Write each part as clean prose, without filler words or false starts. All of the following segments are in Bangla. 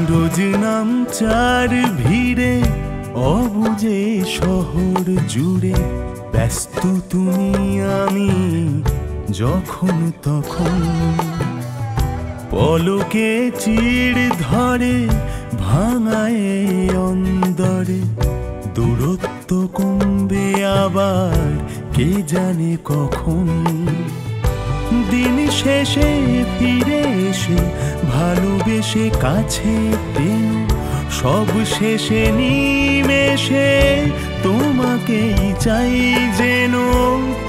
রোজ নামচার ভিড়ে অবুঝে শহর জুড়ে ব্যস্ত তুমি আমি যখন তখন পলকে চিড় ধরে ভাঙায় অন্দরে দূরত্ব কমবে আবার কে জানে কখন দিন শেষে ফিরে এসে ভালোবেসে কাছে টেন সব শেষে নিমেষে তোমাকেই চাই যেন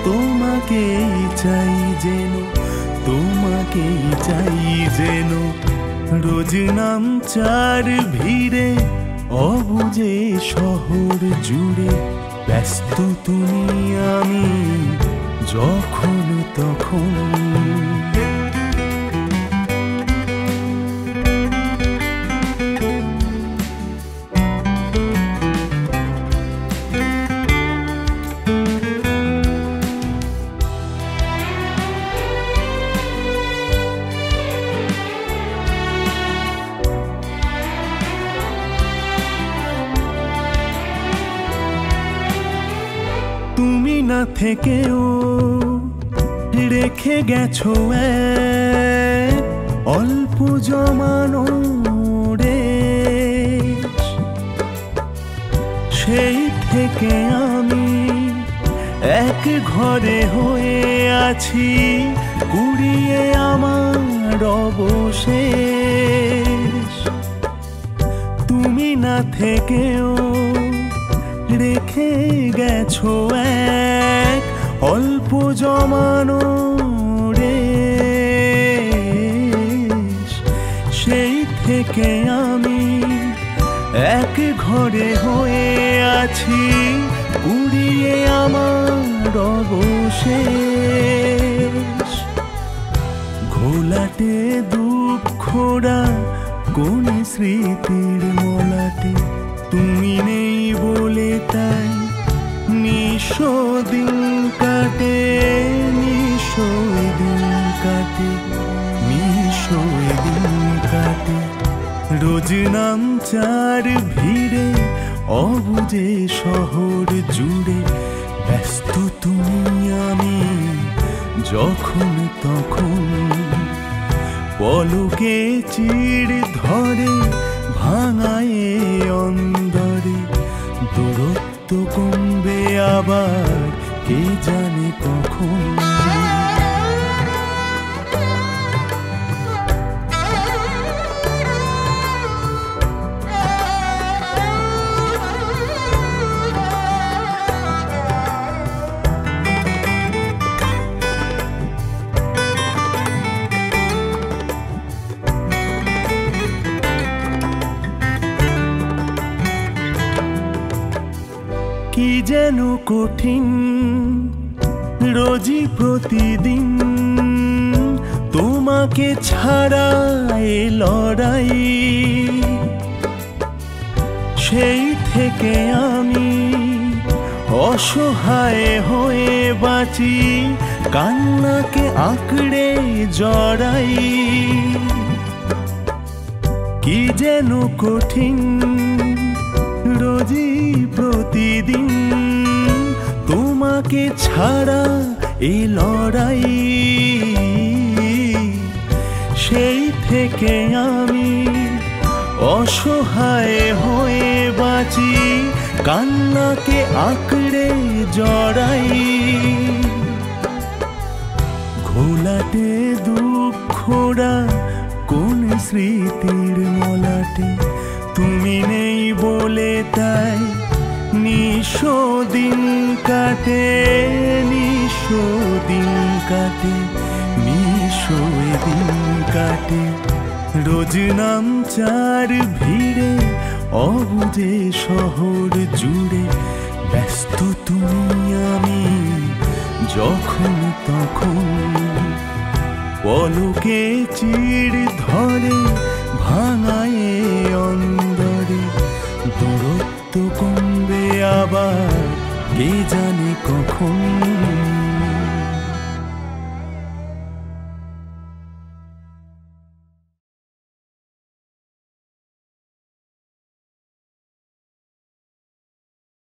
তোমাকেই চাই যেন তোমাকেই চাই যেন রোজ নামচার ভিড়ে অবুঝে শহর জুড়ে ব্যস্ত তুমি আমি যখন তখন তুমি না থেকেও রেখে গেছো এক অল্প জমানো রেশ সেই থেকে আমি এক ঘরে হয়ে আছি কুড়িয়ে আমার অবশেষ তুমি না থেকেও রেখে গেছো এক অল্প জমানো রেশ সেই থেকে আমি এক ঘরে হয়ে আছি কুড়িয়ে আমার অবশেষ ঘোলাটে দুঃখরা কোন স্মৃতির মলাটে তুমি নেই বলে তাই নিশো দিন কাটে নিশো দিন কাটে নিশো দিন কাটে রোজ নামচার ভিড়ে অবুঝে শহর জুড়ে ব্যস্ত তুমি আমি যখন তখন পলকে চিড় ধরে ভাঙায় অন্দরে দূরত্ব কমবে আবার কে জানে কখন কি যেন কঠিন রোজই প্রতিদিন তোমাকে ছাড়া এ লড়াই সেই থেকে আমি অসহায় হয়ে বাঁচি কান্নাকে আঁকড়ে জড়াই কি যেন কঠিন রোজই প্রতিদিন তোমাকে ছাড়া এই লড়াই সেই থেকে আমি অসহায় হয়ে বাঁচি কান্নাকে আঁকড়ে জড়াই ঘোলাটে দুঃখরা কোন স্মৃতির মলাটে তুমি নেই বলে তাই নিশো দিন কাটে নিশো দিন কাটে নিশো দিন কাটে রোজ নামচার ভিড়ে অবুঝে শহর জুড়ে ব্যস্ত তুমি আমি যখন তখন পলকে চিড় ধরে ভাঙায় অন্দরে দূরত্ব কমবে আবার কে জানে কখন